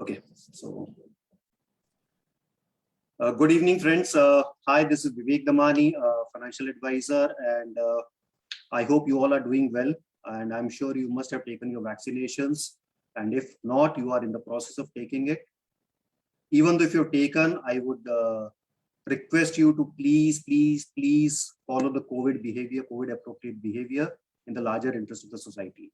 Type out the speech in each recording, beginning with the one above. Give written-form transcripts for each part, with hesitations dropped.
Okay, so good evening, friends. Hi, this is Vivek Damani, financial advisor, and I hope you all are doing well. And I'm sure you must have taken your vaccinations. And if not, you are in the process of taking it. Even though if you've taken, I would request you to please follow the COVID behavior, COVID appropriate behavior in the larger interest of the society.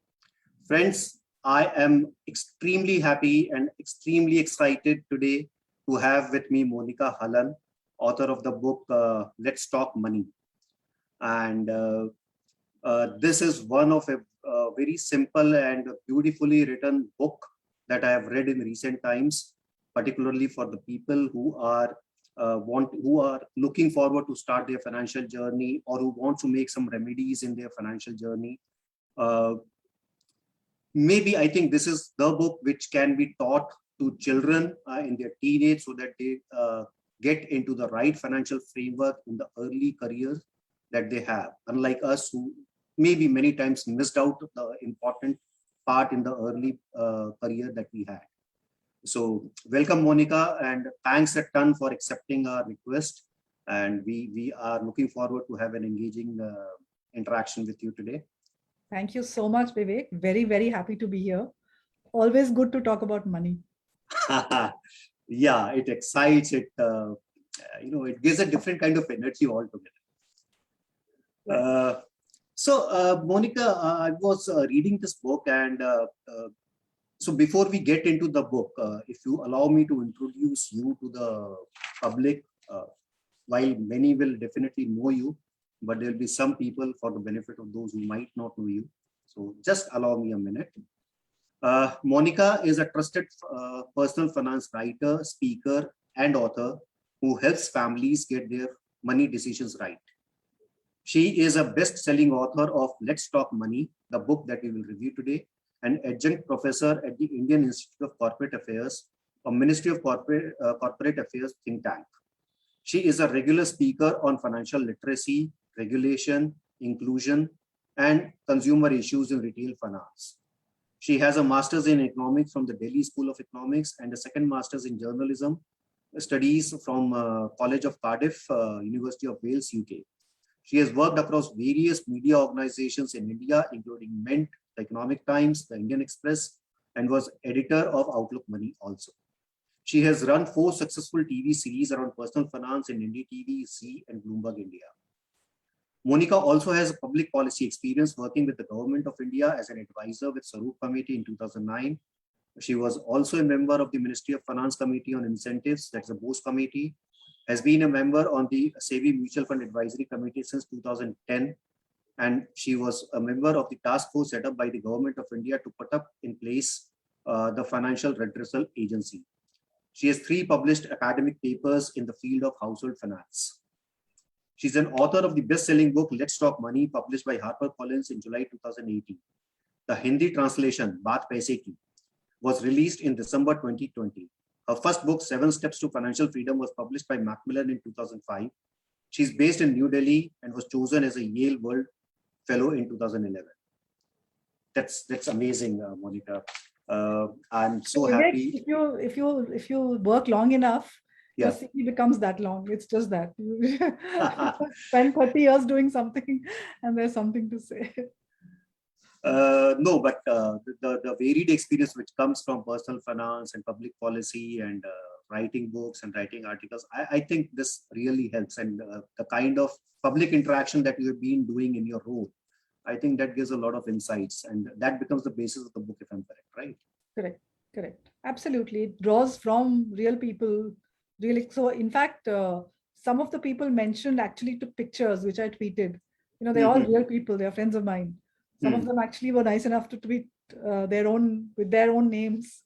Friends, I am extremely happy and extremely excited today to have with me Monica Hallan, author of the book Let's Talk Money. And this is one of a very simple and beautifully written book that I have read in recent times, particularly for the people who are looking forward to start their financial journey or who want to make some remedies in their financial journey. Maybe I think this is the book which can be taught to children in their teenage so that they get into the right financial framework in the early careers that they have, unlike us who maybe many times missed out the important part in the early career that we had. So welcome, Monica, and thanks a ton for accepting our request. And we are looking forward to have an engaging interaction with you today. Thank you so much, Vivek. Very, very happy to be here. Always good to talk about money. Yeah, it excites, it gives a different kind of energy altogether. Right. Monica, I was reading this book, and so before we get into the book, if you allow me to introduce you to the public, while many will definitely know you, but there will be some people for the benefit of those who might not know you. So just allow me a minute. Monica is a trusted personal finance writer, speaker, and author who helps families get their money decisions right. She is a best-selling author of Let's Talk Money, the book that we will review today, an adjunct professor at the Indian Institute of Corporate Affairs, a Ministry of Corporate Affairs think tank. She is a regular speaker on financial literacy, regulation, inclusion, and consumer issues in retail finance. She has a master's in economics from the Delhi School of Economics and a second master's in journalism studies from College of Cardiff, University of Wales, UK. She has worked across various media organizations in India, including Mint, the Economic Times, the Indian Express, and was editor of Outlook Money also. She has run 4 successful TV series around personal finance in NDTV, Zee, and Bloomberg India. Monica also has public policy experience working with the Government of India as an advisor with Sarup Committee in 2009. She was also a member of the Ministry of Finance Committee on Incentives, that's the BOS Committee, has been a member on the SEBI Mutual Fund Advisory Committee since 2010. And she was a member of the task force set up by the Government of India to put up in place the Financial Redressal Agency. She has 3 published academic papers in the field of household finance. She's an author of the best-selling book, Let's Talk Money, published by HarperCollins in July 2018. The Hindi translation, Baat Paise Ki, was released in December 2020. Her first book, 7 Steps to Financial Freedom, was published by Macmillan in 2005. She's based in New Delhi and was chosen as a Yale World Fellow in 2011. That's amazing, Monica. I'm so happy. If you work long enough, your CV becomes that long. It's just that you spend 30 years doing something, and there's something to say. No, but the varied experience which comes from personal finance and public policy and writing books and writing articles, I think this really helps. And the kind of public interaction that you have been doing in your role, I think that gives a lot of insights, and that becomes the basis of the book, if I'm correct, right? Correct. Absolutely. It draws from real people, really. So in fact, some of the people mentioned actually took pictures, which I tweeted. They're all real people. They're friends of mine. Some of them actually were nice enough to tweet with their own names.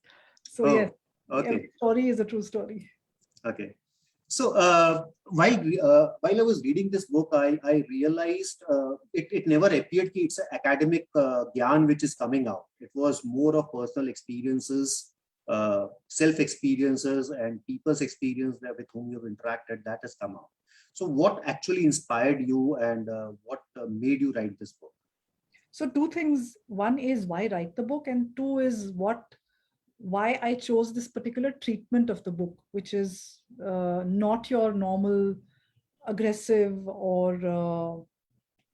So yes, every story is a true story. Okay. So while I was reading this book, I realized it never appeared that it's an academic gyan which is coming out. It was more of personal experiences, self-experiences, and people's experience with whom you've interacted that has come out. So what actually inspired you, and what made you write this book? So 2 things. One is why write the book, and 2 is what why I chose this particular treatment of the book, which is not your normal aggressive or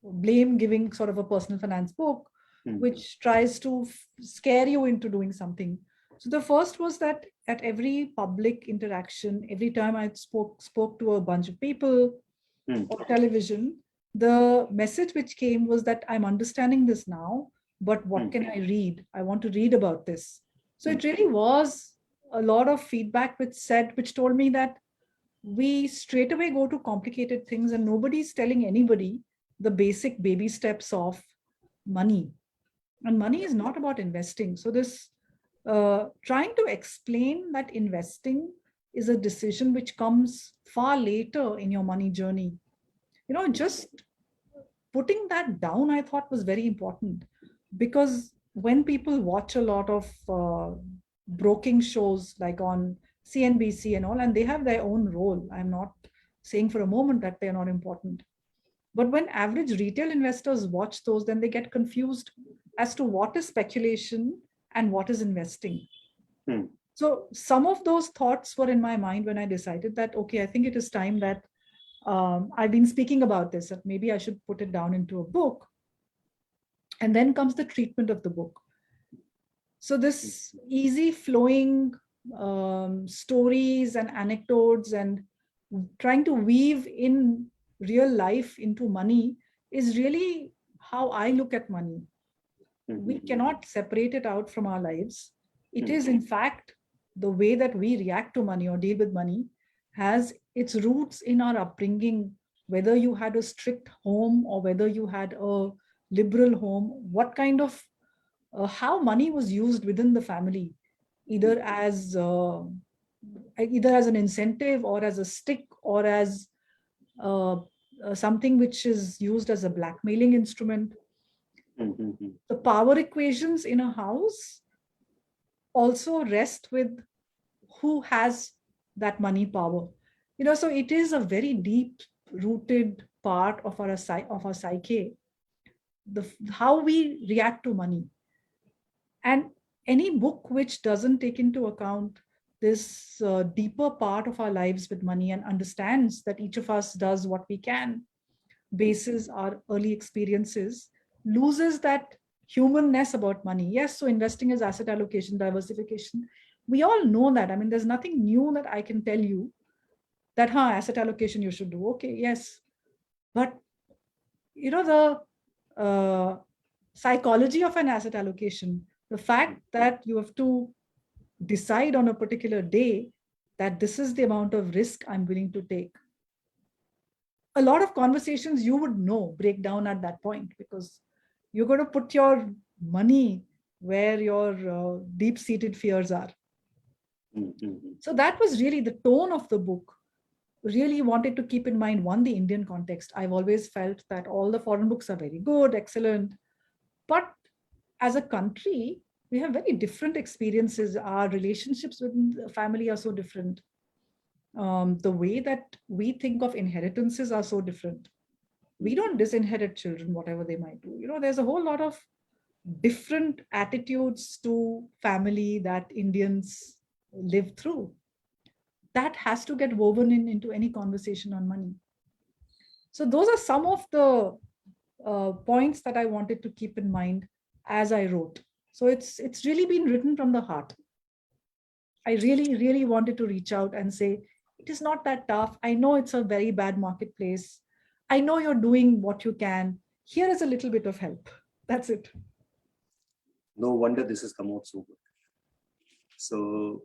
blame giving sort of a personal finance book, which tries to scare you into doing something. So the first was that at every public interaction, every time I spoke to a bunch of people or television, the message which came was that I'm understanding this now, but what can I read? I want to read about this. So it really was a lot of feedback which told me that we straight away go to complicated things and nobody's telling anybody the basic baby steps of money. And money is not about investing. So this trying to explain that investing is a decision which comes far later in your money journey. Just putting that down, I thought was very important, because when people watch a lot of broking shows like on CNBC and all, and they have their own role, I'm not saying for a moment that they're not important. But when average retail investors watch those, then they get confused as to what is speculation and what is investing. So some of those thoughts were in my mind when I decided that, okay, I think it is time that I've been speaking about this, that maybe I should put it down into a book. And then comes the treatment of the book. So this easy flowing stories and anecdotes and trying to weave in real life into money is really how I look at money. We cannot separate it out from our lives. It is, in fact, the way that we react to money or deal with money has its roots in our upbringing, whether you had a strict home or whether you had a liberal home, what kind of, how money was used within the family, either as an incentive or as a stick or as something which is used as a blackmailing instrument. The power equations in a house also rest with who has that money power. So it is a very deep rooted part of our psyche, how we react to money. And any book which doesn't take into account this deeper part of our lives with money and understands that each of us does what we can basis our early experiences loses that humanness about money. Yes, so investing is asset allocation, diversification. We all know that. I mean, there's nothing new that I can tell you that, asset allocation you should do. Okay, yes. But, the psychology of an asset allocation, the fact that you have to decide on a particular day that this is the amount of risk I'm willing to take. A lot of conversations you would know break down at that point, because you're going to put your money where your deep-seated fears are. So that was really the tone of the book. Really wanted to keep in mind, one, the Indian context. I've always felt that all the foreign books are very good, excellent. But as a country, we have very different experiences. Our relationships with the family are so different. The way that we think of inheritances are so different. We don't disinherit children, whatever they might do. There's a whole lot of different attitudes to family that Indians live through. That has to get woven into any conversation on money. So those are some of the points that I wanted to keep in mind as I wrote. So it's really been written from the heart. I really, really wanted to reach out and say, it is not that tough. I know it's a very bad marketplace. I know you're doing what you can. Here is a little bit of help. That's it. No wonder this has come out so good. So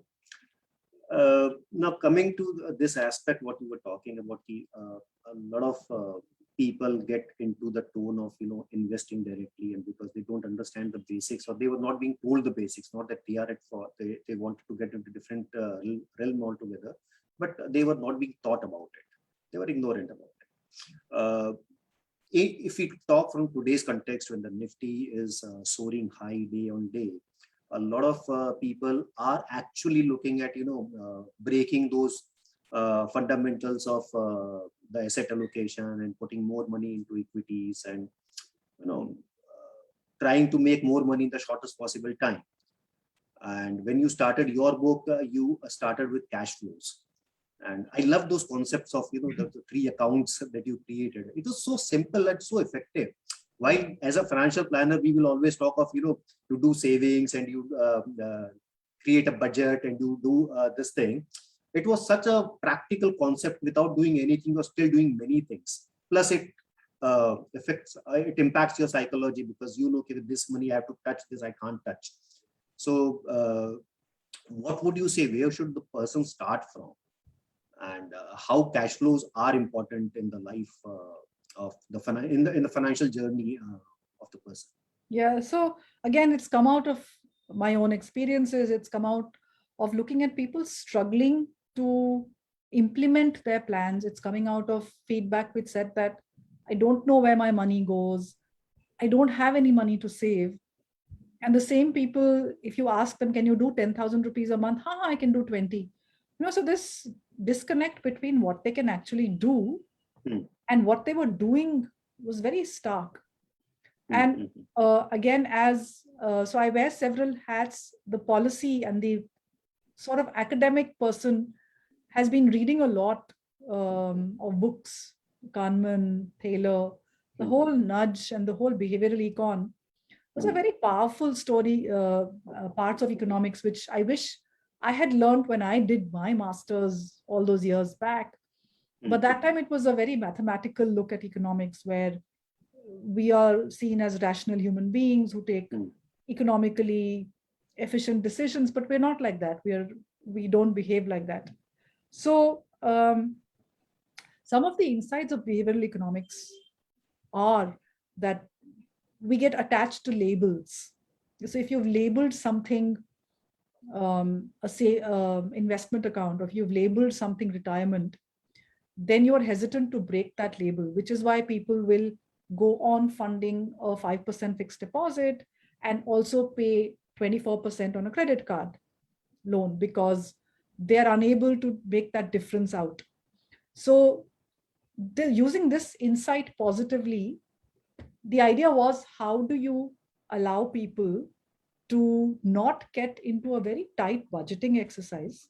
now coming to this aspect, what you were talking about, a lot of people get into the tone of investing directly, and because they don't understand the basics, or they were not being told the basics, not that they are at fault, they wanted to get into different realm altogether, but they were not being taught about it. They were ignorant about it. If we talk from today's context, when the Nifty is soaring high day on day, a lot of people are actually looking at breaking those fundamentals of the asset allocation and putting more money into equities, and trying to make more money in the shortest possible time. And when you started your book, you started with cash flows. And I love those concepts of, the three accounts that you created. It was so simple and so effective. While as a financial planner, we will always talk of, you do savings and you create a budget and you do this thing. It was such a practical concept. Without doing anything, you're still doing many things. Plus it it impacts your psychology, because okay, with this money I have to touch, this I can't touch. So what would you say, where should the person start from, and how cash flows are important in the life of the in the financial journey of the person? Yeah, so again, it's come out of my own experiences. It's come out of looking at people struggling to implement their plans. It's coming out of feedback which said that I don't know where my money goes. I don't have any money to save. And the same people, if you ask them, can you do 10,000 rupees a month? I can do 20. So this disconnect between what they can actually do and what they were doing was very stark. And again, so I wear several hats. The policy and the sort of academic person has been reading a lot of books, Kahneman, Thaler, the whole nudge and the whole behavioral econ was a very powerful story, parts of economics, which I wish I had learned when I did my master's all those years back. But that time it was a very mathematical look at economics, where we are seen as rational human beings who take economically efficient decisions, but we're not like that. We don't behave like that. So some of the insights of behavioral economics are that we get attached to labels. So if you've labeled something, investment account, or if you've labeled something retirement, then you're hesitant to break that label, which is why people will go on funding a 5% fixed deposit and also pay 24% on a credit card loan, because they're unable to make that difference out. So using this insight positively, the idea was, how do you allow people to not get into a very tight budgeting exercise,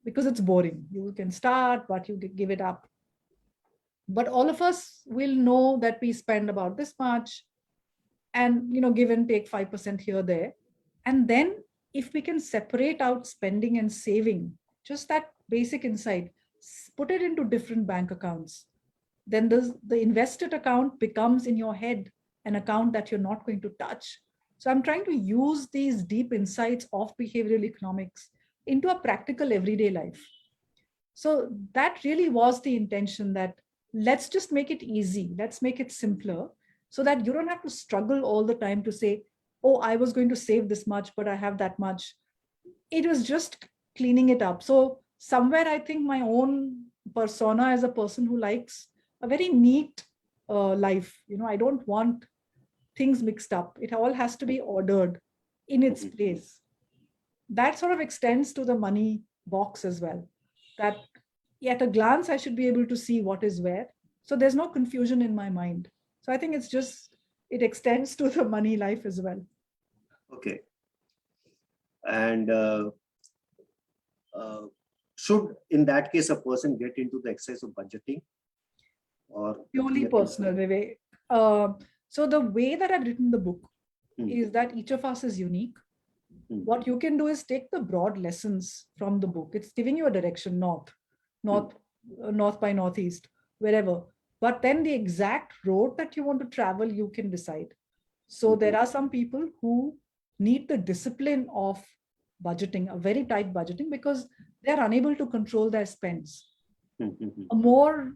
because it's boring. You can start, but you give it up. But all of us will know that we spend about this much, and give and take 5% here, there. And then if we can separate out spending and saving, just that basic insight, put it into different bank accounts, then the invested account becomes in your head an account that you're not going to touch. So I'm trying to use these deep insights of behavioral economics into a practical everyday life. So that really was the intention, that let's just make it easy. Let's make it simpler, so that you don't have to struggle all the time to say, oh, I was going to save this much, but I have that much. It was just cleaning it up. So somewhere I think my own persona as a person who likes a very neat life. I don't want things mixed up. It all has to be ordered in its place. That sort of extends to the money box as well. That at a glance, I should be able to see what is where. So there's no confusion in my mind. So I think it extends to the money life as well. Okay. And should, in that case, a person get into the exercise of budgeting? Or purely personal, Vivek. So the way that I've written the book is that each of us is unique. What you can do is take the broad lessons from the book. It's giving you a direction, north by northeast, wherever. But then the exact road that you want to travel, you can decide. So there are some people who need the discipline of budgeting, a very tight budgeting, because they're unable to control their spends. A more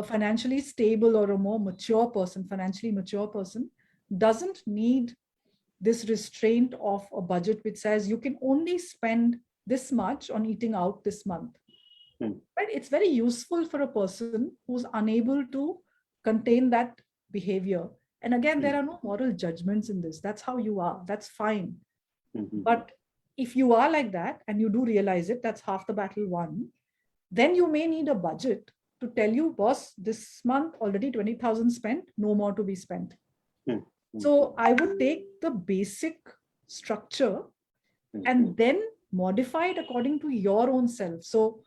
financially stable or a more mature person, financially mature person, doesn't need this restraint of a budget which says you can only spend this much on eating out this month. Right? It's very useful for a person who's unable to contain that behavior. And again, there are no moral judgments in this. That's how you are. That's fine. But if you are like that and you do realize it, that's half the battle won. Then you may need a budget to tell you, boss, this month already 20,000 spent, no more to be spent. So I would take the basic structure and then modify it according to your own self. So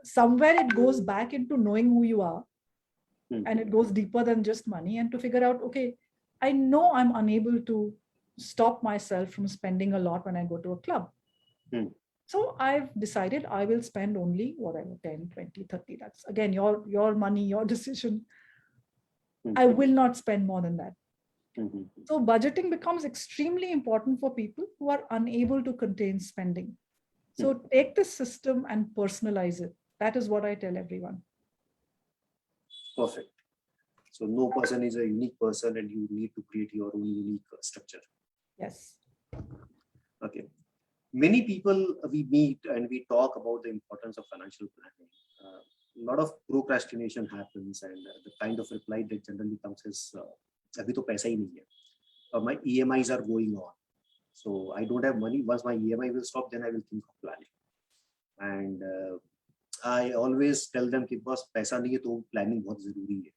somewhere it goes back into knowing who you are, and it goes deeper than just money, and to figure out, okay, I know I'm unable to stop myself from spending a lot when I go to a club. So I've decided I will spend only whatever, 10, 20, 30. That's again your money, your decision. I will not spend more than that. So budgeting becomes extremely important for people who are unable to contain spending. So take this system and personalize it. That is what I tell everyone. Perfect. So no person is a unique person, and you need to create your own unique structure. Yes. Okay. Many people we meet and we talk about the importance of financial planning. A lot of procrastination happens, and the kind of reply that generally comes is, "Abhi to paisa hi nahi hai. My EMIs are going on, so I don't have money. Once my EMI will stop, then I will think of planning." And I always tell them कि बस पैसा नहीं है तो planning बहुत जरूरी है.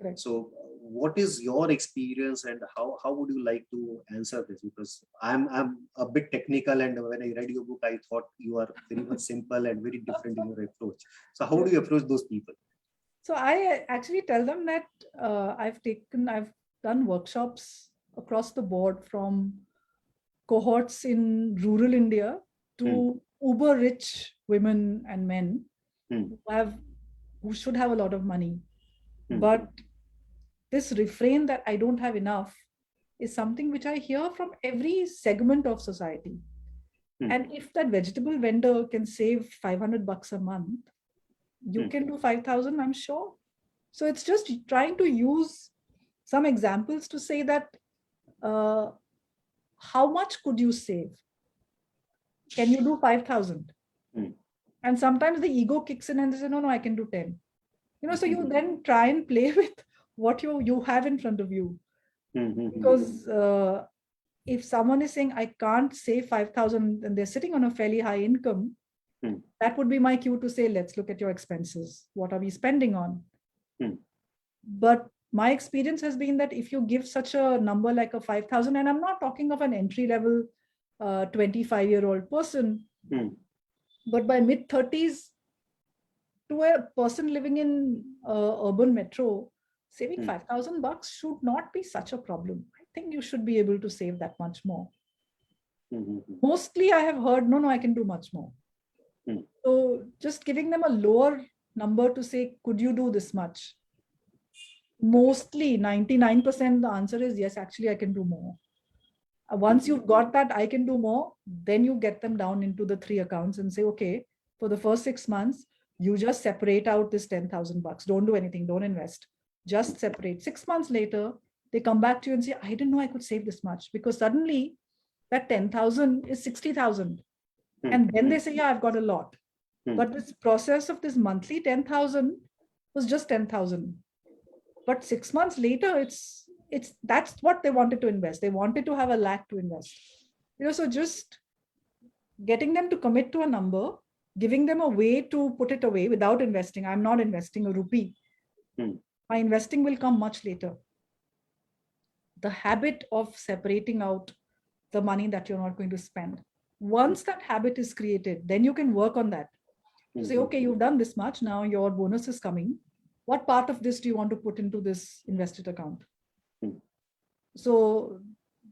Correct. So what is your experience, and how would you like to answer this? Because I'm a bit technical, and when I read your book, I thought you are very much simple and very different in your approach. So how do you approach those people? So I actually tell them that I've done workshops across the board, from cohorts in rural India to uber rich women and men who should have a lot of money. But this refrain that I don't have enough is something which I hear from every segment of society. And if that vegetable vendor can save $500 a month, you can do 5,000, I'm sure. So it's just trying to use some examples to say that how much could you save? Can you do 5,000? And sometimes the ego kicks in and they say, no, I can do 10. So you then try and play with what you have in front of you. Because if someone is saying, I can't save 5,000 and they're sitting on a fairly high income, that would be my cue to say, let's look at your expenses. What are we spending on? But my experience has been that if you give such a number like a 5,000, and I'm not talking of an entry level 25-year-old person, but by mid 30s, to a person living in urban metro, saving $5,000 should not be such a problem. I think you should be able to save that much more. Mostly I have heard, no, I can do much more. So just giving them a lower number to say, could you do this much? Mostly 99% the answer is yes, actually I can do more. Once you've got that I can do more, then you get them down into the 3 accounts and say, okay, for the first 6 months, you just separate out this $10,000. Don't do anything, don't invest. Just separate. 6 months later, they come back to you and say, I didn't know I could save this much, because suddenly that 10,000 is 60,000. And then they say, yeah, I've got a lot. But this process of this monthly 10,000 was just 10,000. But 6 months later, that's what they wanted to invest. They wanted to have a lakh to invest. So just getting them to commit to a number, giving them a way to put it away without investing. I'm not investing a rupee. My investing will come much later. The habit of separating out the money that you're not going to spend. Once that habit is created, then you can work on that. To say, okay, you've done this much, now your bonus is coming. What part of this do you want to put into this invested account? So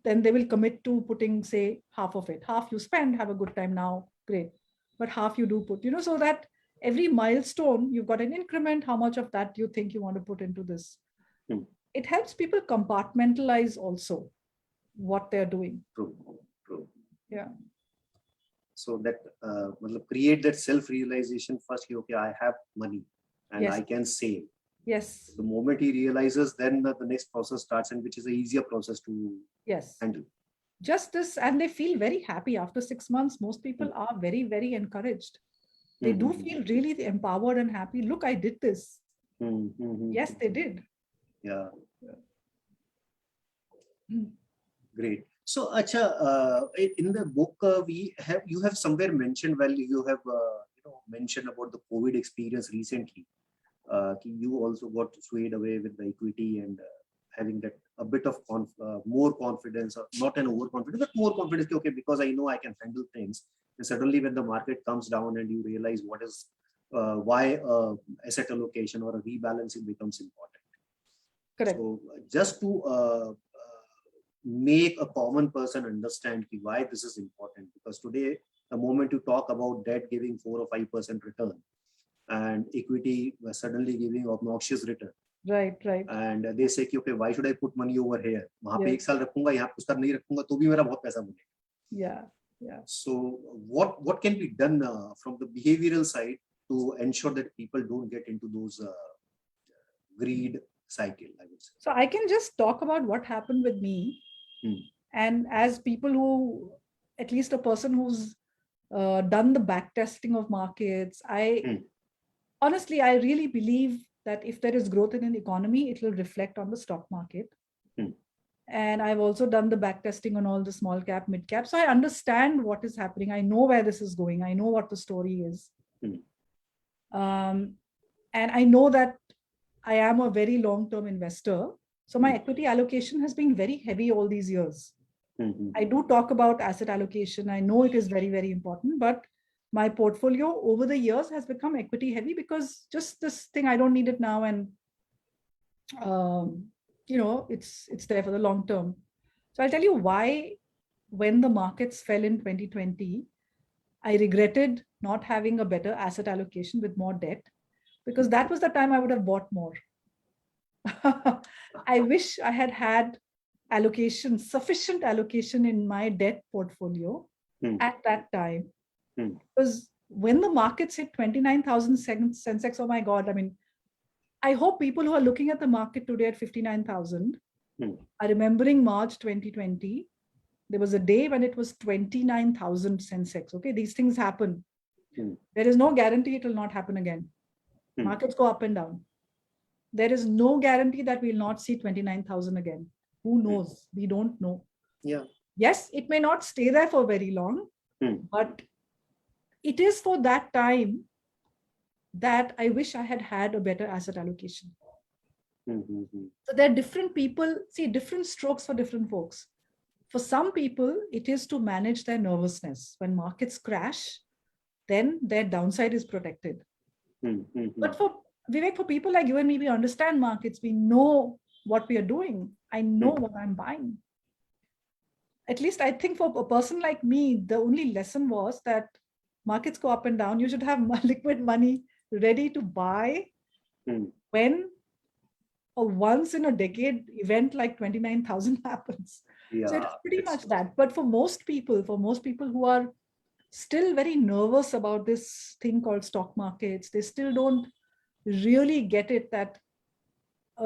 then they will commit to putting, say, half of it. Half you spend, have a good time now, great. But half you do put, so that every milestone, you've got an increment, how much of that you think you want to put into this. It helps people compartmentalize also what they're doing. True. Yeah. So that create that self-realization first. Okay, I have money and I can save. Yes. The moment he realizes, then the next process starts, and which is an easier process to handle. Just this, and they feel very happy after 6 months. Most people are very, very encouraged. They do feel really empowered and happy. Look, I did this. Yes, they did. Yeah. Great. So, Acha, in the book, you have somewhere mentioned, you have mentioned about the COVID experience recently. You also got swayed away with the equity and having that a bit of more confidence, or not an overconfidence, but more confidence. Okay, because I know I can handle things. And suddenly, when the market comes down and you realize what is why asset allocation or a rebalancing becomes important. Correct. So just to make a common person understand why this is important, because today the moment you talk about debt giving 4 or 5% return and equity suddenly giving obnoxious return, Right, right. and they say कि, okay, why should I put money over here? वहाँ पे Yes. एक साल रखूंगा, यहाँ पुस्तक नहीं रखूंगा तो भी मेरा बहुत पैसा बनेगा. Yeah, yeah. So what can be done from the behavioral side to ensure that people don't get into those greed cycle, I would say. So I can just talk about what happened with me. And as people who, at least a person who's done the back testing of markets, honestly, I really believe that if there is growth in an economy, it will reflect on the stock market. And I've also done the back testing on all the small cap, mid cap. So I understand what is happening. I know where this is going. I know what the story is. And I know that I am a very long-term investor. So my equity allocation has been very heavy all these years. I do talk about asset allocation. I know it is very, very important, but my portfolio over the years has become equity heavy because just this thing, I don't need it now. And, it's there for the long term. So I'll tell you why, when the markets fell in 2020, I regretted not having a better asset allocation with more debt, because that was the time I would have bought more. I wish I had had sufficient allocation in my debt portfolio at that time. Because when the markets hit 29,000 Sensex, oh my God, I mean, I hope people who are looking at the market today at 59,000 are remembering March 2020. There was a day when it was 29,000 Sensex. Okay, these things happen. There is no guarantee it will not happen again. Markets go up and down. There is no guarantee that we'll not see 29,000 again. Who knows? We don't know. Yeah. Yes, it may not stay there for very long, but it is for that time that I wish I had had a better asset allocation. So there are different people, different strokes for different folks. For some people, it is to manage their nervousness. When markets crash, then their downside is protected. But for Vivek, for people like you and me, we understand markets. We know what we are doing. I know what I'm buying. At least I think for a person like me, the only lesson was that markets go up and down. You should have liquid money ready to buy when a once in a decade event like 29,000 happens. Yeah, so it's pretty much that. But for most people who are still very nervous about this thing called stock markets, they still don't really get it that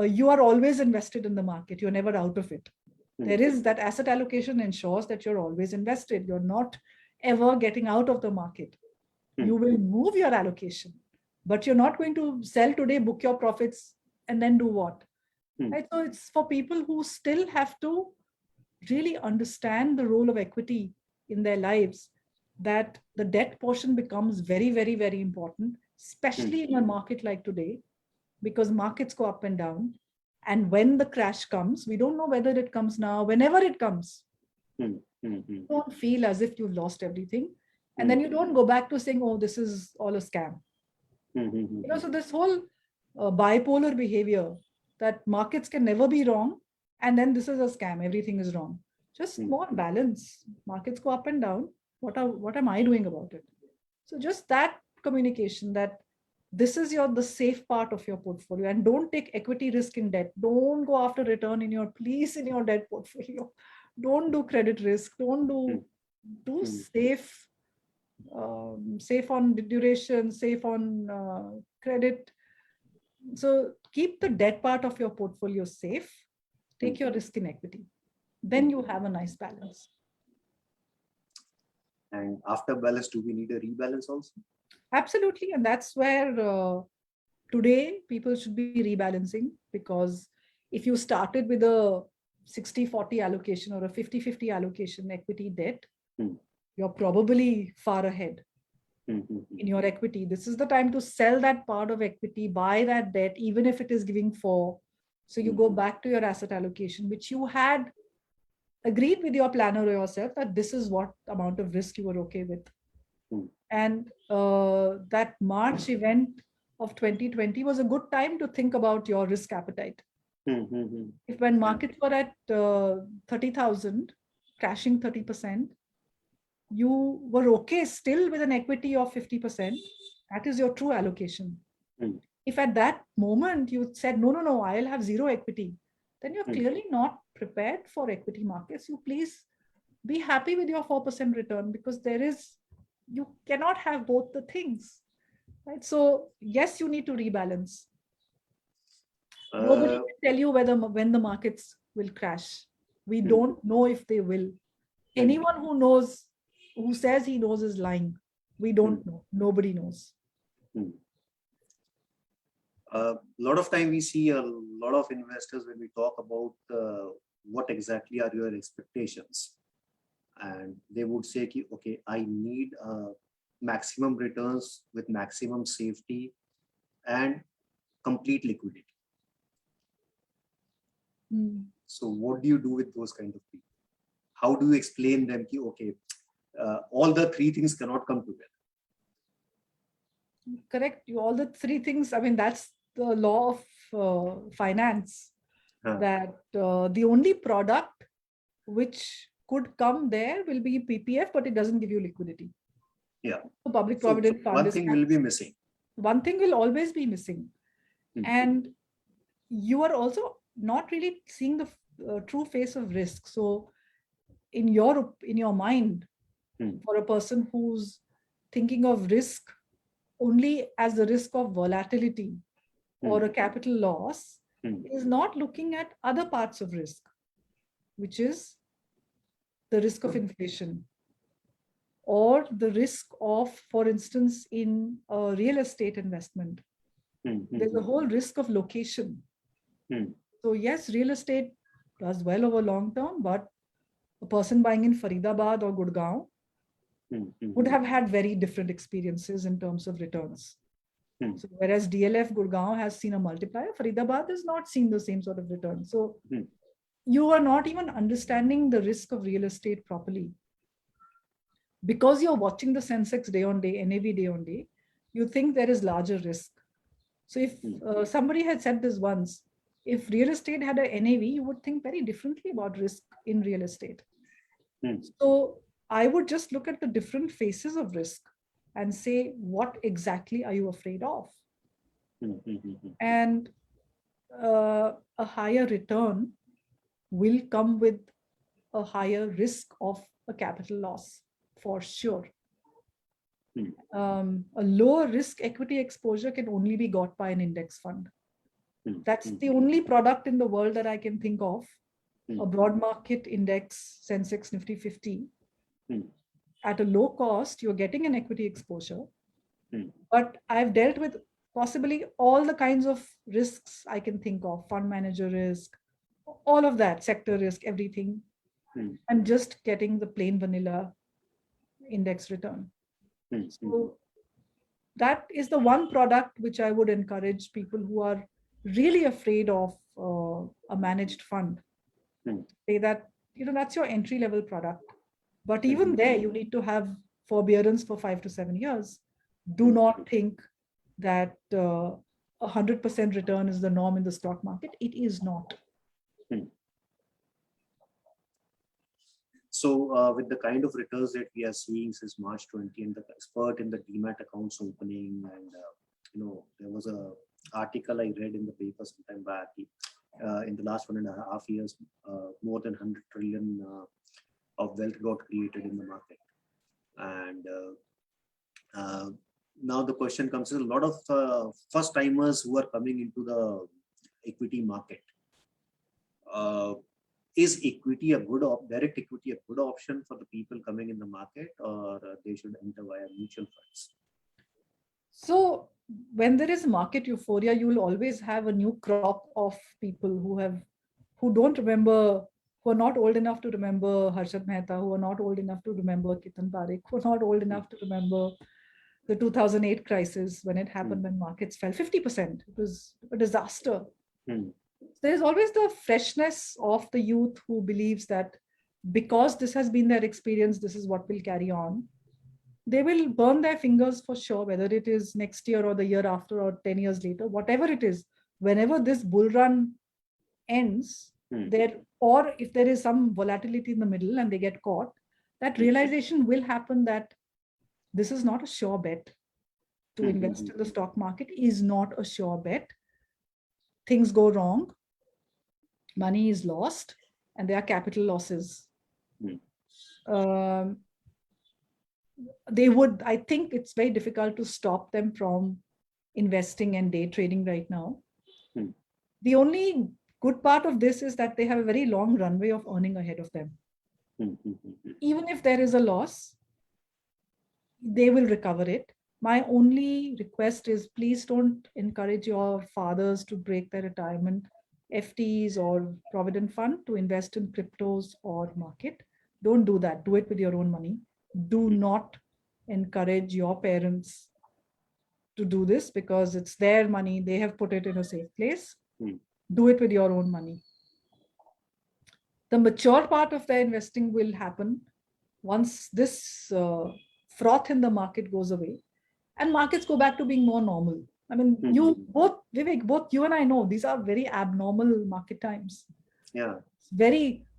you are always invested in the market. You're never out of it. There is that asset allocation ensures that you're always invested. You're not ever getting out of the market. You will move your allocation, but you're not going to sell today, book your profits, and then do what? Right? So it's for people who still have to really understand the role of equity in their lives, that the debt portion becomes very, very, very important, especially in a market like today, because markets go up and down. And when the crash comes, we don't know whether it comes now, whenever it comes, don't feel as if you've lost everything. And then you don't go back to saying, oh, this is all a scam. So this whole bipolar behavior that markets can never be wrong, and then this is a scam, everything is wrong. Just more balance. Markets go up and down. What am I doing about it? So just that communication, that this is the safe part of your portfolio, and don't take equity risk in debt. Don't go after return in your debt portfolio. Don't do credit risk. Don't do safe, safe on duration, safe on credit. So keep the debt part of your portfolio safe. Take your risk in equity. Then you have a nice balance. And after balance, do we need a rebalance also? Absolutely. And that's where today people should be rebalancing, because if you started with a 60-40 allocation or a 50-50 allocation equity debt, you're probably far ahead in your equity. This is the time to sell that part of equity, buy that debt, even if it is giving 4, So you go back to your asset allocation, which you had agreed with your planner or yourself that this is what amount of risk you were okay with. And that March event of 2020 was a good time to think about your risk appetite. If when markets were at 30,000, crashing 30%, you were okay still with an equity of 50%, that is your true allocation. If at that moment you said, no, I'll have zero equity, then you're clearly not prepared for equity markets. You please be happy with your 4% return, because you cannot have both the things, right? So yes, you need to rebalance. Nobody can tell you when the markets will crash. We don't know if they will. Anyone who says he knows is lying. We don't know. Nobody knows. A lot of time we see a lot of investors when we talk about what exactly are your expectations, and they would say, okay, I need maximum returns with maximum safety and complete liquidity. So what do you do with those kind of people? How do you explain them, okay, all the three things cannot come together? Correct. All the three things, I mean, that's the law of finance, that the only product which could come there will be PPF, but it doesn't give you liquidity. Yeah. So public provident fund. One thing will be missing. One thing will always be missing. And you are also not really seeing the true face of risk. So in your mind, for a person who's thinking of risk only as the risk of volatility or a capital loss, is not looking at other parts of risk, which is the risk of inflation, or the risk of, for instance, in a real estate investment, there's a whole risk of location. So yes, real estate does well over long term, but a person buying in Faridabad or Gurgaon would have had very different experiences in terms of returns. So whereas DLF Gurgaon has seen a multiplier, Faridabad has not seen the same sort of return. So you are not even understanding the risk of real estate properly. Because you're watching the Sensex day on day, NAV day on day, you think there is larger risk. So if somebody had said this once, if real estate had a NAV, you would think very differently about risk in real estate. So I would just look at the different faces of risk and say, what exactly are you afraid of? And a higher return will come with a higher risk of a capital loss, for sure. A lower risk equity exposure can only be got by an index fund. That's the only product in the world that I can think of, a broad market index, Sensex Nifty 50. At a low cost, you're getting an equity exposure. But I've dealt with possibly all the kinds of risks I can think of, fund manager risk, all of that, sector risk, everything. And just getting the plain vanilla index return. So that is the one product which I would encourage people who are really afraid of a managed fund. Say that, that's your entry level product. But even there, you need to have forbearance for 5 to 7 years. Do not think that 100% return is the norm in the stock market. It is not. So with the kind of returns that we are seeing since March 20 and the spurt in the demat accounts opening, and there was a article I read in the paper sometime back. In the last 1.5 years, more than 100 trillion of wealth got created in the market. And now the question comes, a lot of first timers who are coming into the equity market. Is equity direct equity a good option for the people coming in the market, or they should enter via mutual funds? So when there is market euphoria, you will always have a new crop of people who don't remember, who are not old enough to remember Harshad Mehta, who are not old enough to remember Ketan Parekh, who are not old enough to remember the 2008 crisis when it happened, when markets fell 50%. It was a disaster. there's always the freshness of the youth who believes that because this has been their experience, this is what will carry on. They will burn their fingers for sure, whether it is next year or the year after or 10 years later, whatever it is, whenever this bull run ends, there, or if there is some volatility in the middle and they get caught, that realization will happen that this is not a sure bet. To invest in the stock market is not a sure bet. Things go wrong, money is lost, and there are capital losses. They would, I think it's very difficult to stop them from investing and day trading right now. The only good part of this is that they have a very long runway of earning ahead of them. Even if there is a loss, they will recover it. My only request is please don't encourage your fathers to break their retirement FTs or provident fund to invest in cryptos or market. Don't do that. Do it with your own money. Do not encourage your parents to do this because it's their money. They have put it in a safe place. Do it with your own money. The mature part of their investing will happen once this froth in the market goes away and markets go back to being more normal. I mean, you both, Vivek, both you and I know these are very abnormal market times. Yeah.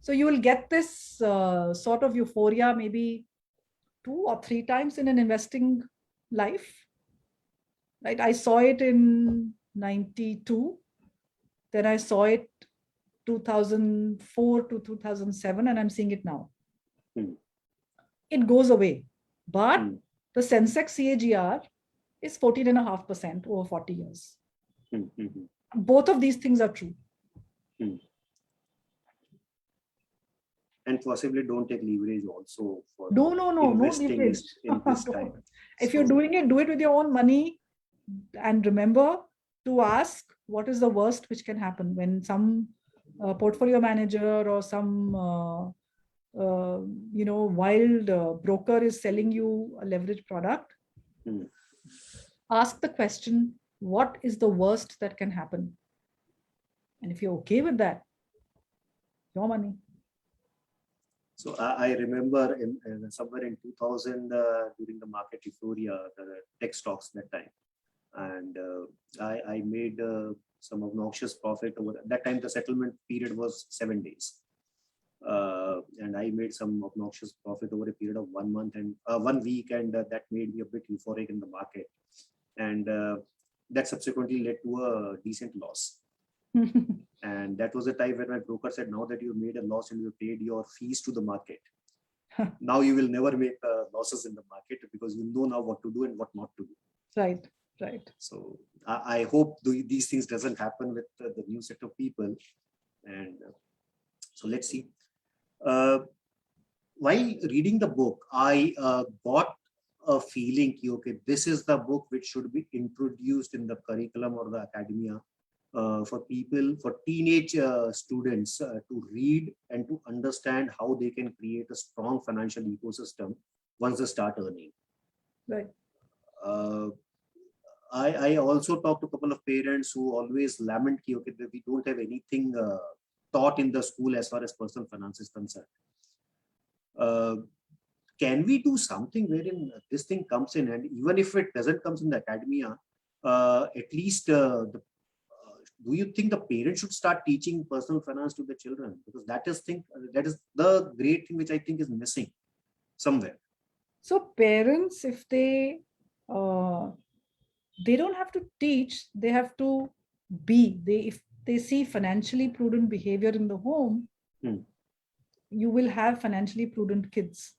So you will get this sort of euphoria maybe 2 or 3 times in an investing life. Right? I saw it in 92. Then I saw it 2004 to 2007, and I'm seeing it now. It goes away. But the Sensex CAGR is 14.5% over 40 years. Both of these things are true. And possibly don't take leverage also for no investing leverage. in this time. If you're doing it, do it with your own money. And remember to ask what is the worst which can happen when some portfolio manager or some wild broker is selling you a leverage product. Ask the question, what is the worst that can happen? And if you're okay with that, your money. So I remember in somewhere in 2000 during the market euphoria, the tech stocks that time, and I made some obnoxious profit over that time. The settlement period was 7 days, and I made some obnoxious profit over a period of 1 month and 1 week, and that made me a bit euphoric in the market, and that subsequently led to a decent loss. And that was the time when my broker said, now that you've made a loss and you paid your fees to the market, now you will never make losses in the market because you know now what to do and what not to do. Right. So I hope these things doesn't happen with the new set of people. And so let's see. While reading the book, I got a feeling, okay, this is the book which should be introduced in the curriculum or the academia for people, for teenage students to read and to understand how they can create a strong financial ecosystem once they start earning. Right. I also talked to a couple of parents who always lament, okay, that we don't have anything taught in the school as far as personal finance is concerned. Can we do something wherein this thing comes in, and even if it doesn't come in the academia, at least do you think the parents should start teaching personal finance to the children? Because that is the great thing which I think is missing somewhere. So parents, if they don't have to teach, they have to be. If they see financially prudent behavior in the home, you will have financially prudent kids.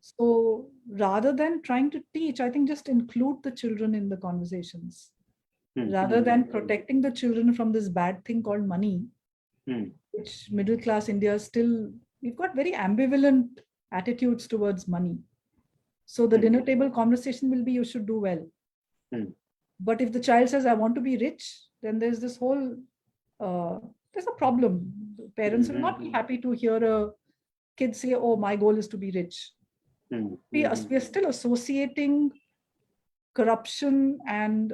So rather than trying to teach, I think just include the children in the conversations. Rather than protecting the children from this bad thing called money, which middle class India still, we've got very ambivalent attitudes towards money. So the dinner table conversation will be, you should do well. But if the child says, I want to be rich, then there's this whole, there's a problem. The parents will not be happy to hear a kid say, oh, my goal is to be rich. We are still associating corruption and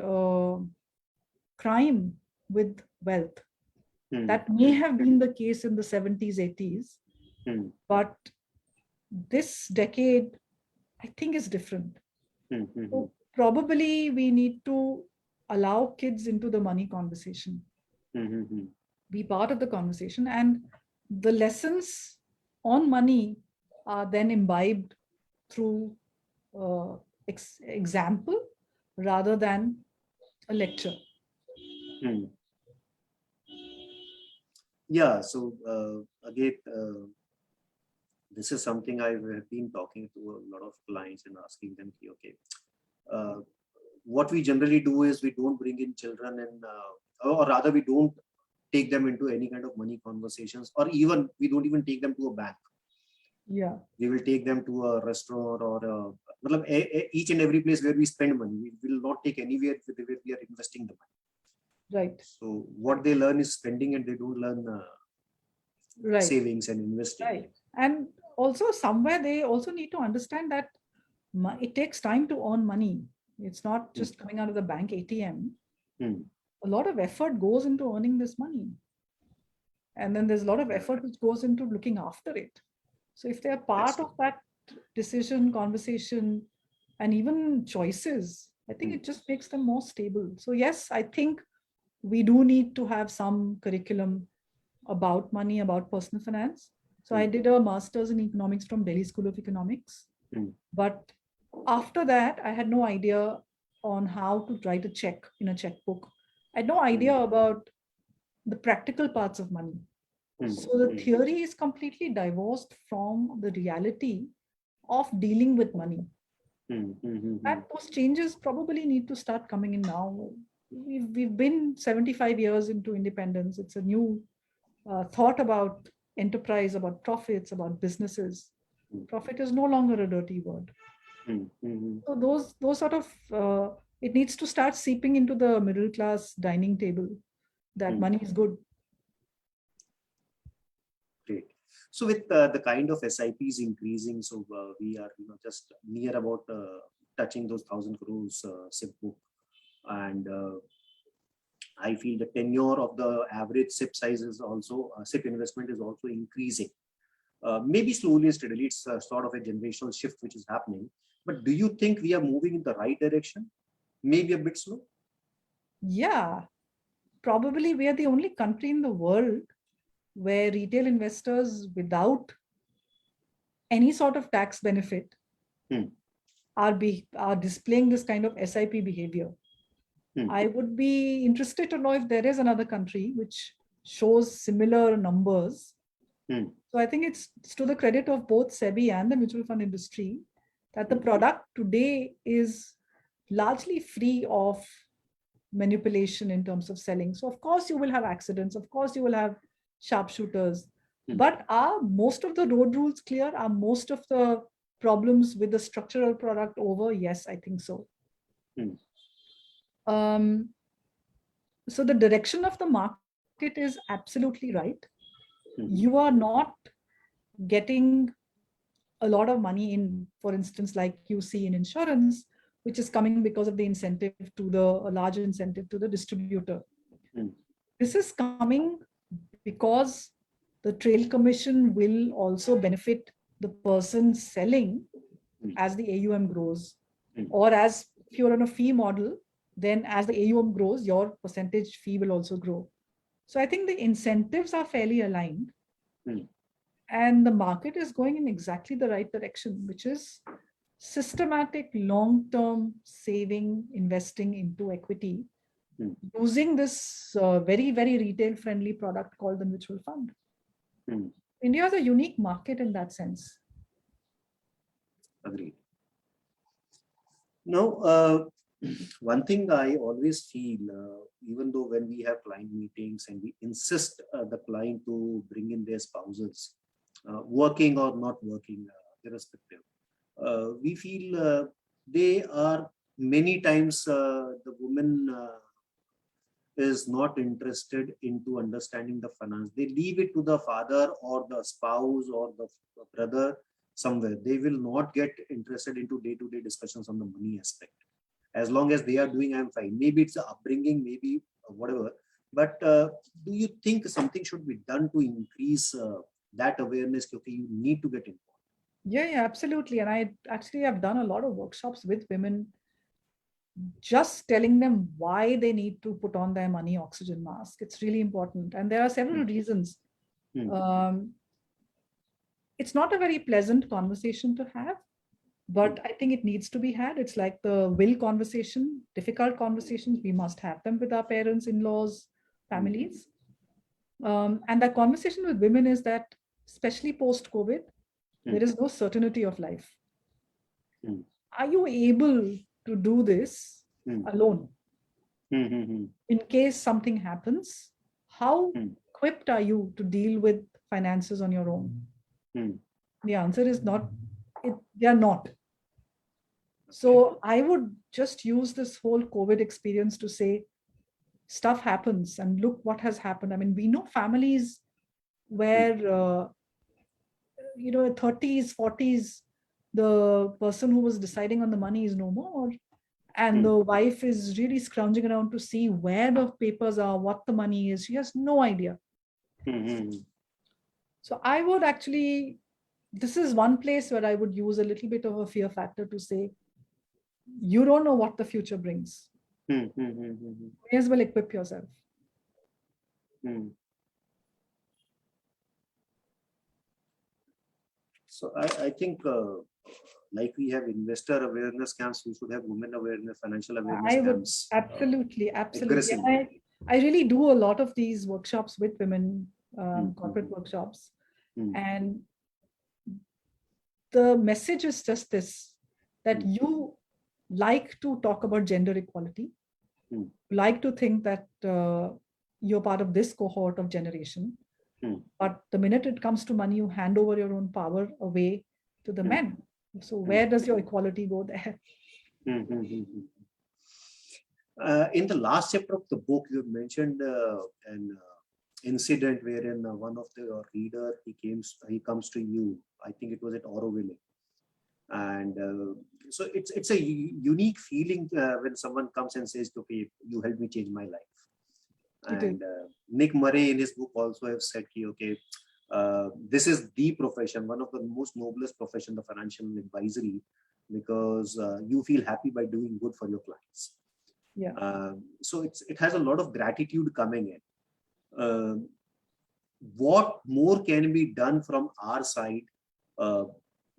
crime with wealth. That may have been the case in the 70s, 80s, but this decade, I think, is different. So probably we need to allow kids into the money conversation, be part of the conversation, and the lessons on money are then imbibed through example rather than a lecture. Yeah, so again, this is something I have been talking to a lot of clients and asking them, okay, what we generally do is we don't bring in children and, or rather we don't take them into any kind of money conversations, or even we don't even take them to a bank. Yeah. We will take them to a restaurant or each and every place where we spend money. We will not take anywhere where we are investing the money. Right. So what they learn is spending, and they don't learn right. savings and investing. Right. And also somewhere they also need to understand that it takes time to earn money. It's not just coming out of the bank ATM. A lot of effort goes into earning this money. And then there's a lot of effort which goes into looking after it. So if they're part of that decision, conversation, and even choices, I think it just makes them more stable. So yes, I think we do need to have some curriculum about money, about personal finance. So I did a master's in economics from Delhi School of Economics. But after that, I had no idea on how to write a check in a checkbook. I had no idea about the practical parts of money. So the theory is completely divorced from the reality of dealing with money. And those changes probably need to start coming in now. We've been 75 years into independence. It's a new thought about enterprise, about profits, about businesses. Profit is no longer a dirty word. So those sort of, it needs to start seeping into the middle class dining table, that money is good. Great. So with the kind of SIPs increasing, so we are just near about touching those 1,000 crores SIP book, and I feel the tenure of the average SIP size is also SIP investment is also increasing. Maybe slowly and steadily, it's sort of a generational shift which is happening. But do you think we are moving in the right direction? Maybe a bit slow. Yeah, probably we are the only country in the world where retail investors without any sort of tax benefit are displaying this kind of SIP behavior. I would be interested to know if there is another country which shows similar numbers. So I think it's to the credit of both SEBI and the mutual fund industry that the product today is largely free of manipulation in terms of selling. So of course you will have accidents, of course you will have sharpshooters, but are most of the road rules clear? Are most of the problems with the structural product over? Yes, I think so. So the direction of the market is absolutely right. You are not getting a lot of money in, for instance, like you see in insurance, which is coming because of the incentive to a large incentive to the distributor. This is coming because the trail commission will also benefit the person selling as the AUM grows, or as if you're on a fee model, then as the AUM grows, your percentage fee will also grow. So I think the incentives are fairly aligned. And the market is going in exactly the right direction, which is systematic long-term saving, investing into equity, using this very, very retail-friendly product called the mutual fund. India is a unique market in that sense. Agreed. Now, one thing I always feel, even though when we have client meetings and we insist the client to bring in their spouses, working or not working, irrespective, we feel they are many times the woman is not interested into understanding the finance. They leave it to the father or the spouse or the brother somewhere. They will not get interested into day-to-day discussions on the money aspect. As long as they are doing, I'm fine. Maybe it's the upbringing, maybe whatever. But do you think something should be done to increase that awareness? Because you need to get involved. Yeah, absolutely. And I actually have done a lot of workshops with women, just telling them why they need to put on their money oxygen mask. It's really important. And there are several reasons. Hmm. It's not a very pleasant conversation to have, but I think it needs to be had. It's like the will conversation, difficult conversations. We must have them with our parents, in-laws, families. And the conversation with women is that, especially post-COVID, there is no certainty of life. Are you able to do this alone? In case something happens, how equipped are you to deal with finances on your own? The answer is not, they are not. So I would just use this whole COVID experience to say, stuff happens and look what has happened. I mean, we know families where, you know, 30s, 40s, the person who was deciding on the money is no more. And the wife is really scrounging around to see where the papers are, what the money is. She has no idea. So I would actually, this is one place where I would use a little bit of a fear factor to say, you don't know what the future brings. May as well equip yourself. So I think like we have investor awareness camps, we should have women awareness, financial awareness camps. Absolutely. I really do a lot of these workshops with women, corporate workshops. And the message is just this, that you like to talk about gender equality, like to think that you're part of this cohort of generation. But the minute it comes to money, you hand over your own power away to the men. So where does your equality go there? In the last chapter of the book, you mentioned an incident wherein one of the reader, he comes to you. I think it was at Auroville. And so it's a unique feeling when someone comes and says, okay, you helped me change my life. And Nick Murray in his book also have said, okay, this is the profession, one of the most noblest profession, the financial advisory, because you feel happy by doing good for your clients. So it has a lot of gratitude coming in. What more can be done from our side,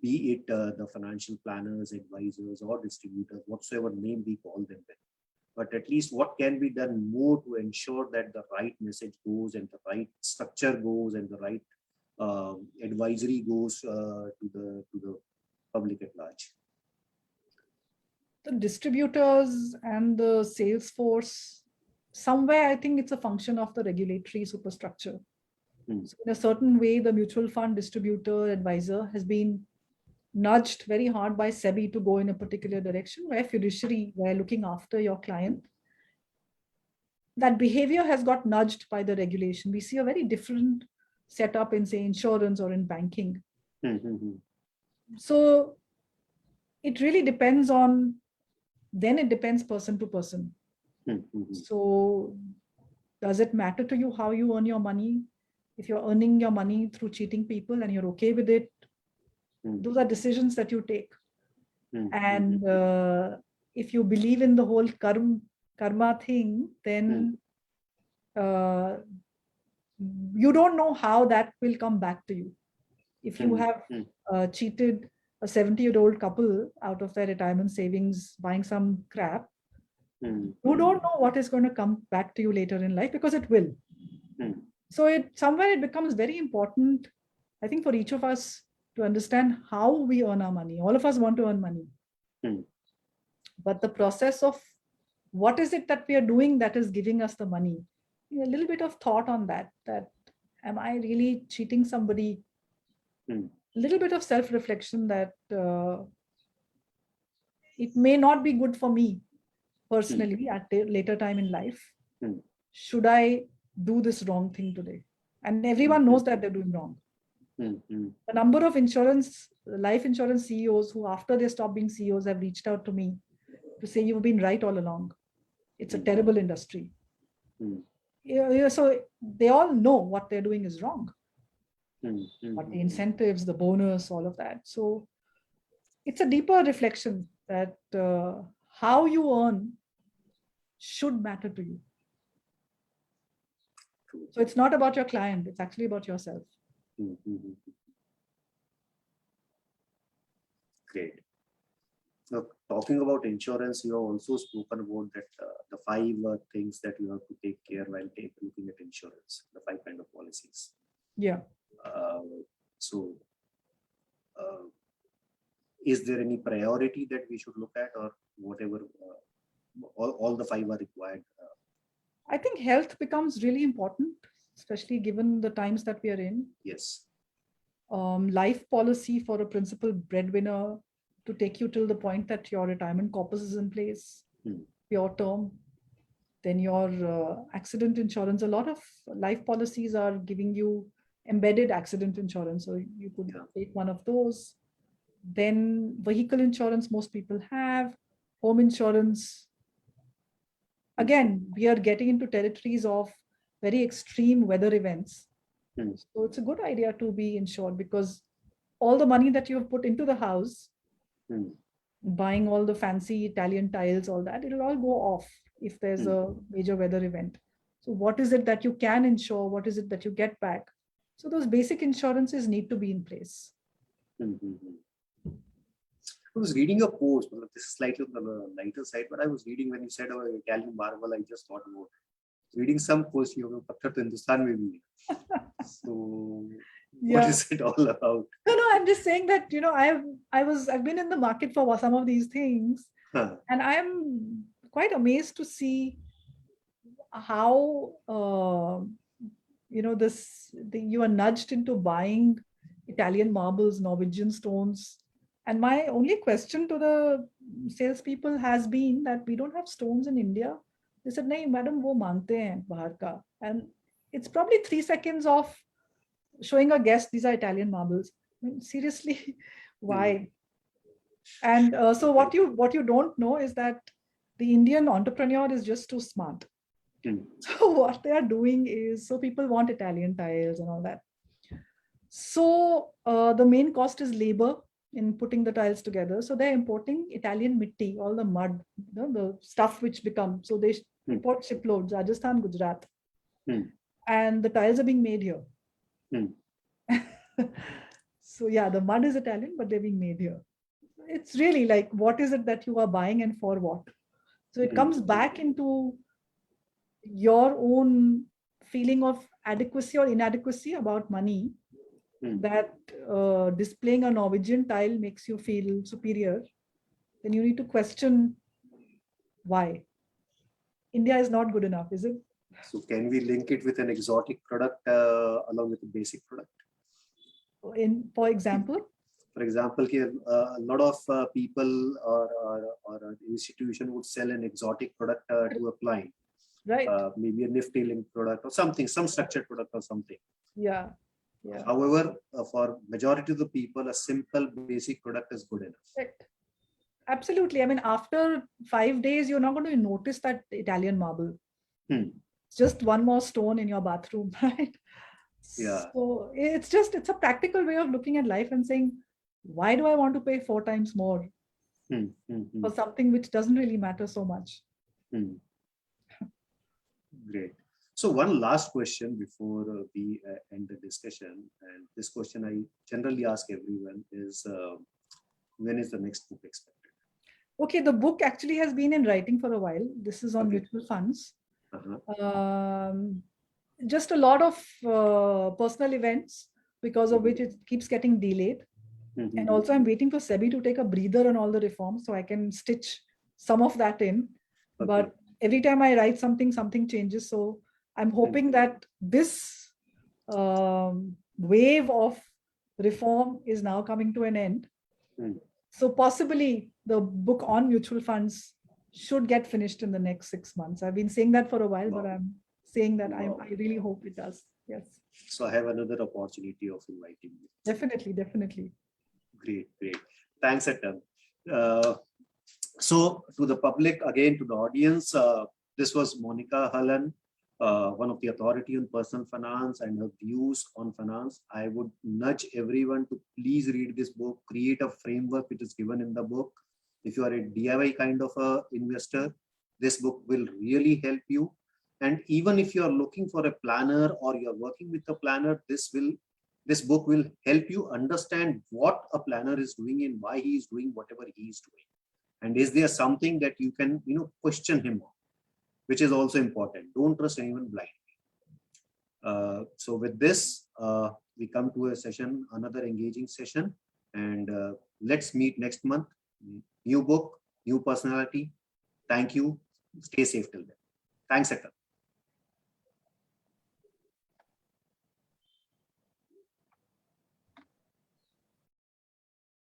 be it the financial planners, advisors, or distributors, whatsoever name we call them with. But at least what can be done more to ensure that the right message goes and the right structure goes and the right advisory goes to the public at large. The distributors and the sales force, somewhere I think it's a function of the regulatory superstructure. So in a certain way, the mutual fund distributor advisor has been nudged very hard by SEBI to go in a particular direction, where fiduciary, where looking after your client, that behavior has got nudged by the regulation. We see a very different setup in, say, insurance or in banking. So it really depends on, then it depends person to person. So does it matter to you how you earn your money? If you're earning your money through cheating people and you're okay with it, those are decisions that you take. And if you believe in the whole karma thing, then you don't know how that will come back to you. If you have cheated a 70-year-old couple out of their retirement savings buying some crap, you don't know what is going to come back to you later in life, because it will. So somewhere it becomes very important, I think, for each of us to understand how we earn our money. All of us want to earn money. But the process of what is it that we are doing that is giving us the money, a little bit of thought on that am I really cheating somebody? A little bit of self-reflection that it may not be good for me personally at a later time in life. Should I do this wrong thing today? And everyone knows that they're doing wrong. The number of life insurance CEOs who, after they stop being CEOs, have reached out to me to say, you've been right all along. It's a terrible industry. So they all know what they're doing is wrong, Hmm, hmm, but the hmm, incentives, the bonus, all of that. So it's a deeper reflection that how you earn should matter to you. true. So it's not about your client, it's actually about yourself. Hmm, hmm, hmm. Great. Now, talking about insurance, you have also spoken about that the five things that you have to take care while looking at insurance, the five kind of policies. Yeah. Uh, so, uh, is there any priority that we should look at, or whatever? All the five are required. I think health becomes really important, especially given the times that we are in. Yes. Life policy for a principal breadwinner to take you till the point that your retirement corpus is in place, Hmm. your term, then your accident insurance. A lot of life policies are giving you embedded accident insurance. So you could Yeah. take one of those. Then vehicle insurance, most people have, home insurance. Again, we are getting into territories of very extreme weather events. Hmm. So it's a good idea to be insured because all the money that you have put into the house, Hmm. buying all the fancy Italian tiles, all that, it'll all go off if there's Hmm. a major weather event. So, what is it that you can insure? What is it that you get back? So, those basic insurances need to be in place. Hmm, hmm, hmm. I was reading a post. Well, this is slightly on the lighter side, but I was reading when you said about Italian marble. I just thought about reading some post. You have Patthar to Hindustan maybe. So, what Yeah. is it all about? No, I'm just saying that, I've been in the market for some of these things, Huh. and I'm quite amazed to see how you are nudged into buying Italian marbles, Norwegian stones. And my only question to the salespeople has been that we don't have stones in India. They said, "नहीं, madam, वो मांगते हैं बाहर का." And it's probably 3 seconds of showing a guest these are Italian marbles. I mean, seriously, Hmm. why? And so what you don't know is that the Indian entrepreneur is just too smart. Hmm. So what they are doing is, so people want Italian tiles and all that. So the main cost is labor in putting the tiles together. So they're importing Italian mitti, all the mud, the stuff which become. So they Hmm. import shiploads, Rajasthan, Gujarat, Hmm. and the tiles are being made here. Hmm. So yeah, the mud is Italian, but they're being made here. It's really like, what is it that you are buying and for what? So it Hmm. comes back into your own feeling of adequacy or inadequacy about money, Hmm. that displaying a Norwegian tile makes you feel superior, then you need to question why. India is not good enough, is it? So, can we link it with an exotic product along with a basic product? For example, For example, here, a lot of people or an institution would sell an exotic product to a client, right? maybe a Nifty linked product or something, some structured product or something. Yeah, yeah. However, for majority of the people, a simple basic product is good enough. Right. Absolutely. I mean, after 5 days, you're not going to notice that Italian marble. Hmm. It's just one more stone in your bathroom, right? Yeah. So it's a practical way of looking at life and saying, why do I want to pay 4 times more Hmm. Hmm. Hmm. for something which doesn't really matter so much? Hmm. Great. So one last question before we end the discussion, and this question I generally ask everyone is, when is the next book expected? Okay, the book actually has been in writing for a while. This is on Okay. mutual funds. Uh-huh. Just a lot of personal events because of which it keeps getting delayed. Mhm. And also, I'm waiting for SEBI to take a breather on all the reforms so I can stitch some of that in. Okay. But every time I write something, something changes. So I'm hoping that this wave of reform is now coming to an end. Hmm. So possibly the book on mutual funds should get finished in the next 6 months. I've been saying that for a while, but Wow. I'm saying that Wow. I really hope it does. Yes, So I have another opportunity of inviting you. definitely, definitely. Great, great. Thanks, Atal. So to the public, again, to the audience, this was Monica Hallan, one of the authority on personal finance and her views on finance. I would nudge everyone to please read this book, create a framework which is given in the book. If you are a DIY kind of a investor, this book will really help you. And even if you are looking for a planner or you're working with a planner, this book will help you understand what a planner is doing and why he is doing whatever he is doing. And is there something that you can, question him on, which is also important. Don't trust anyone blindly. So with this, we come to a session, another engaging session, and let's meet next month. New book, new personality. Thank you. Stay safe till then. Thanks, Ekta.